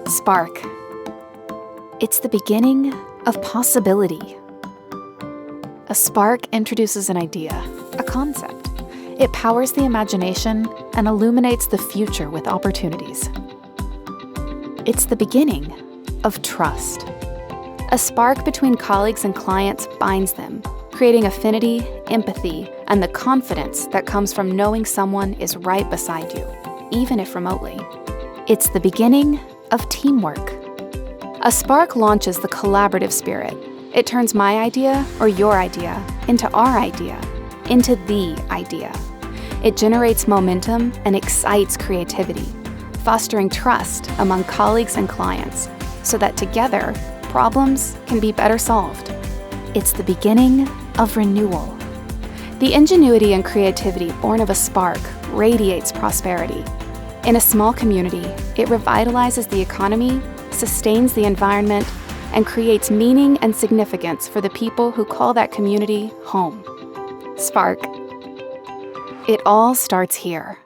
Sparq. It's the beginning of possibility. A spark introduces an idea, a concept. It powers the imagination and illuminates the future with opportunities. It's the beginning of trust. A spark between colleagues and clients binds them, creating affinity, empathy, and the confidence that comes from knowing someone is right beside you, even if remotely. It's the beginning of teamwork. A spark launches the collaborative spirit. It turns my idea or your idea into our idea, into the idea. It generates momentum and excites creativity, fostering trust among colleagues and clients so that together, problems can be better solved. It's the beginning of renewal. The ingenuity and creativity born of a spark radiates prosperity. In a small community, it revitalizes the economy, sustains the environment, and creates meaning and significance for the people who call that community home. Sparq. It all starts here.